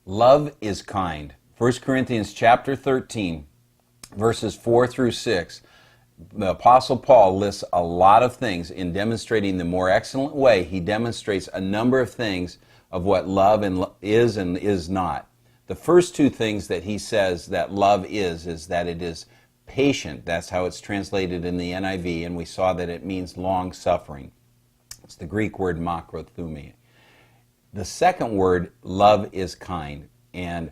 Love is kind. 1 Corinthians chapter 13, verses 4 through 6. The Apostle Paul lists a lot of things in demonstrating the more excellent way. He demonstrates a number of things of what love is and is not. The first two things that he says that love is that it is patient. That's how it's translated in the NIV, and we saw that it means long-suffering. It's the Greek word makrothumia. The second word, love is kind, and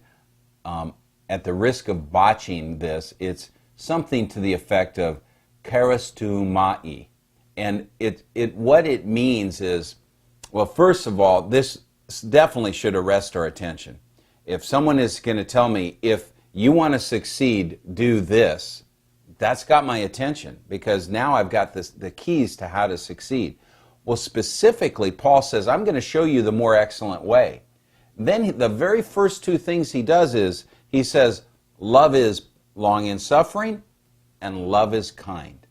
at the risk of botching this, it's something to the effect of charistumai. And what it means is, well, first of all, this definitely should arrest our attention. If someone is going to tell me, if you want to succeed, do this, that's got my attention, because now I've got the keys to how to succeed. Well, specifically, Paul says, I'm going to show you the more excellent way. Then the very first two things he does is, he says, love is long in suffering, and love is kind.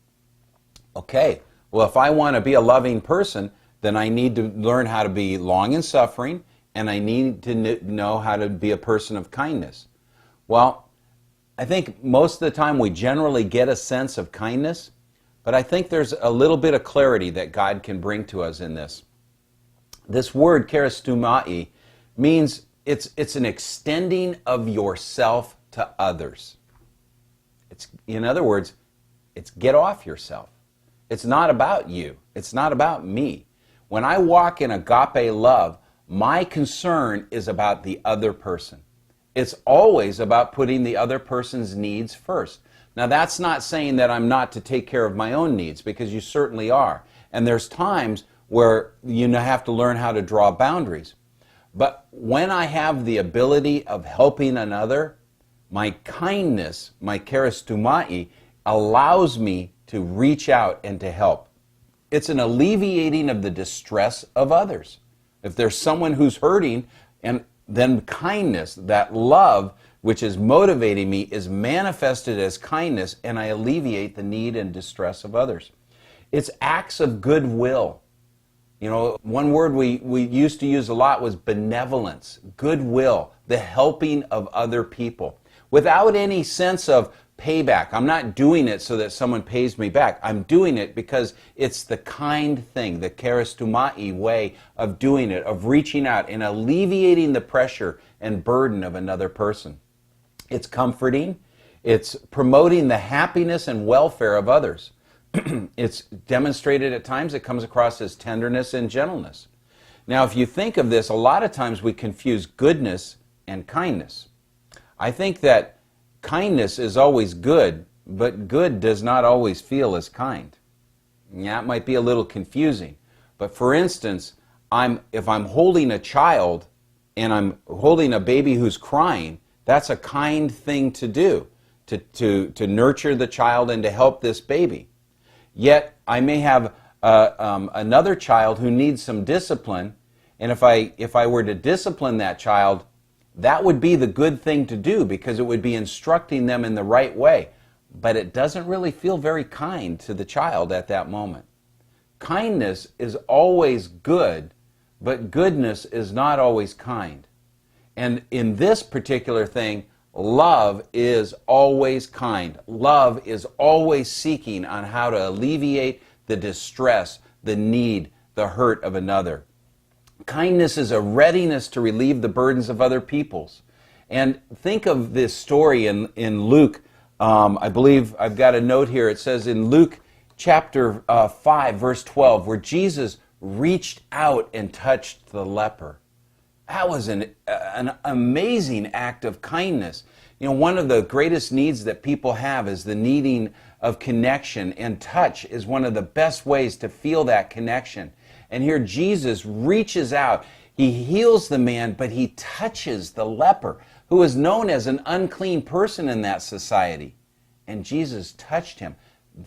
Okay, well, if I want to be a loving person, then I need to learn how to be long in suffering, and I need to know how to be a person of kindness. Well, I think most of the time we generally get a sense of kindness, but I think there's a little bit of clarity that God can bring to us in this. This word, charistumai, means it's an extending of yourself to others. In other words, it's get off yourself. It's not about you. It's not about me. When I walk in agape love, my concern is about the other person. It's always about putting the other person's needs first. Now, that's not saying that I'm not to take care of my own needs, because you certainly are. And there's times where you have to learn how to draw boundaries. But when I have the ability of helping another, my kindness, my charistumai, allows me to reach out and to help. It's an alleviating of the distress of others. If there's someone who's hurting, and then kindness, that love, which is motivating me, is manifested as kindness, and I alleviate the need and distress of others. It's acts of goodwill. You know, one word we used to use a lot was benevolence, goodwill, the helping of other people, without any sense of payback. I'm not doing it so that someone pays me back. I'm doing it because it's the kind thing, the charistumai way of doing it, of reaching out and alleviating the pressure and burden of another person. It's comforting. It's promoting the happiness and welfare of others. It's demonstrated at times. It comes across as tenderness and gentleness. Now, if you think of this, a lot of times we confuse goodness and kindness. I think that kindness is always good, but good does not always feel as kind. Yeah, it might be a little confusing. But for instance, if I'm holding a child and I'm holding a baby who's crying, that's a kind thing to do, to nurture the child and to help this baby. Yet I may have another child who needs some discipline, and if I were to discipline that child, that would be the good thing to do, because it would be instructing them in the right way. But it doesn't really feel very kind to the child at that moment. Kindness is always good, but goodness is not always kind. And in this particular thing, love is always kind. Love is always seeking on how to alleviate the distress, the need, the hurt of another. Kindness is a readiness to relieve the burdens of other peoples. And think of this story in Luke. I believe I've got a note here. It says in Luke chapter 5, verse 12, where Jesus reached out and touched the leper. That was an amazing act of kindness. You know, one of the greatest needs that people have is the needing of connection, and touch is one of the best ways to feel that connection. And here Jesus reaches out. He heals the man, but he touches the leper, who was known as an unclean person in that society. And Jesus touched him.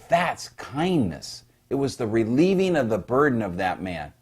That's kindness. It was the relieving of the burden of that man.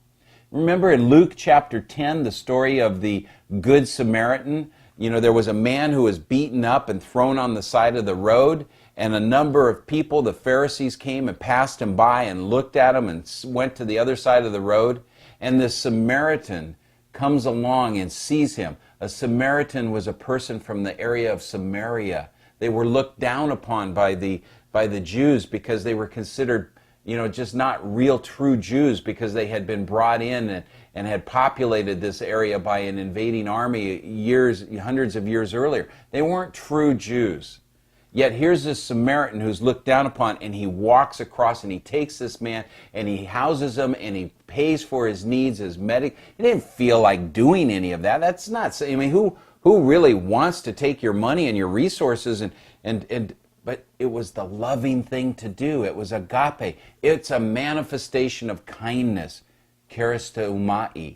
Remember in Luke chapter 10, the story of the Good Samaritan? You know, there was a man who was beaten up and thrown on the side of the road, and a number of people, the Pharisees, came and passed him by and looked at him and went to the other side of the road. And the Samaritan comes along and sees him. A Samaritan was a person from the area of Samaria. They were looked down upon by the Jews because they were considered, just not real true Jews, because they had been brought in and had populated this area by an invading army hundreds of years earlier. They weren't true Jews. Yet here's this Samaritan who's looked down upon, and he walks across and he takes this man and he houses him and he pays for his needs, his medic. He didn't feel like doing any of that. That's not, who really wants to take your money and your resources but it was the loving thing to do. It was agape. It's a manifestation of kindness. Charistomai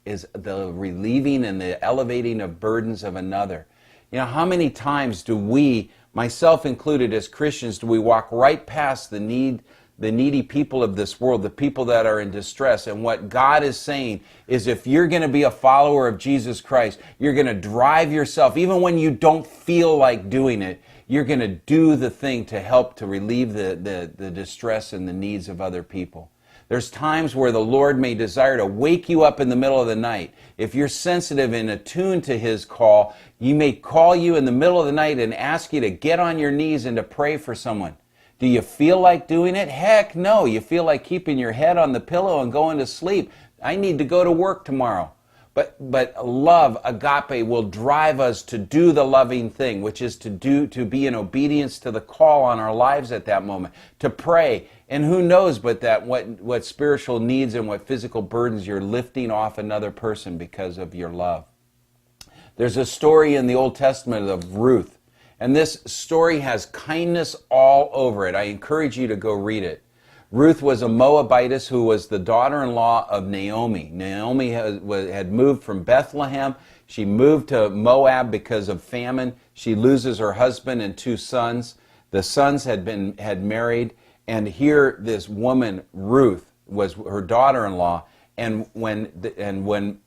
is the relieving and the elevating of burdens of another. How many times do we, myself included as Christians, do we walk right past the needy people of this world, the people that are in distress? And what God is saying is, if you're going to be a follower of Jesus Christ, you're going to drive yourself, even when you don't feel like doing it, you're going to do the thing to help to relieve the distress and the needs of other people. There's times where the Lord may desire to wake you up in the middle of the night. If you're sensitive and attuned to His call, He may call you in the middle of the night and ask you to get on your knees and to pray for someone. Do you feel like doing it? Heck no. You feel like keeping your head on the pillow and going to sleep. I need to go to work tomorrow. But love, agape, will drive us to do the loving thing, which is to be in obedience to the call on our lives at that moment, to pray. And who knows but that what spiritual needs and what physical burdens you're lifting off another person because of your love. There's a story in the Old Testament of Ruth, and this story has kindness all over it. I encourage you to go read it. Ruth was a Moabitess who was the daughter-in-law of Naomi. Naomi had moved from Bethlehem. She moved to Moab because of famine. She loses her husband and 2 sons. The sons had married, and here this woman, Ruth, was her daughter-in-law. And when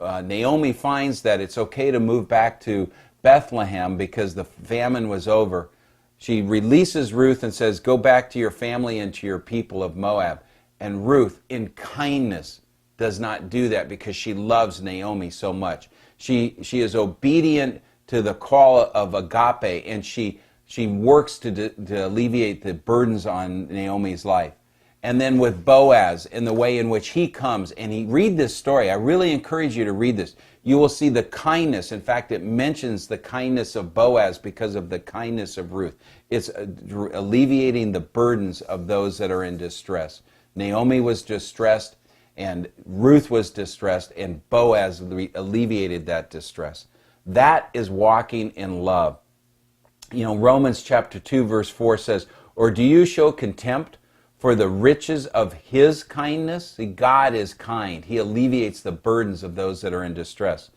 Naomi finds that it's okay to move back to Bethlehem because the famine was over, she releases Ruth and says, go back to your family and to your people of Moab. And Ruth, in kindness, does not do that because she loves Naomi so much. She is obedient to the call of agape, and she works to alleviate the burdens on Naomi's life. And then with Boaz, in the way in which he comes, and read this story. I really encourage you to read this. You will see the kindness. In fact, it mentions the kindness of Boaz because of the kindness of Ruth. It's alleviating the burdens of those that are in distress. Naomi was distressed, and Ruth was distressed, and Boaz alleviated that distress. That is walking in love. Romans chapter 2, verse 4 says, or do you show contempt for the riches of His kindness? See, God is kind. He alleviates the burdens of those that are in distress.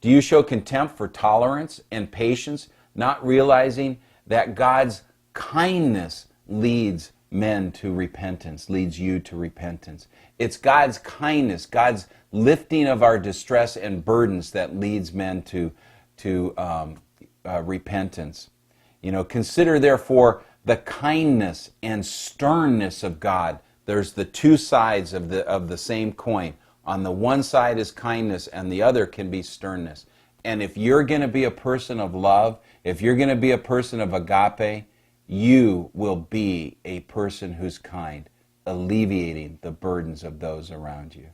Do you show contempt for tolerance and patience, not realizing that God's kindness leads men to repentance, leads you to repentance? It's God's kindness, God's lifting of our distress and burdens that leads men to repentance. Consider therefore the kindness and sternness of God. There's the 2 sides of the same coin. On the one side is kindness, and the other can be sternness. And if you're going to be a person of love, if you're going to be a person of agape, you will be a person who's kind, alleviating the burdens of those around you.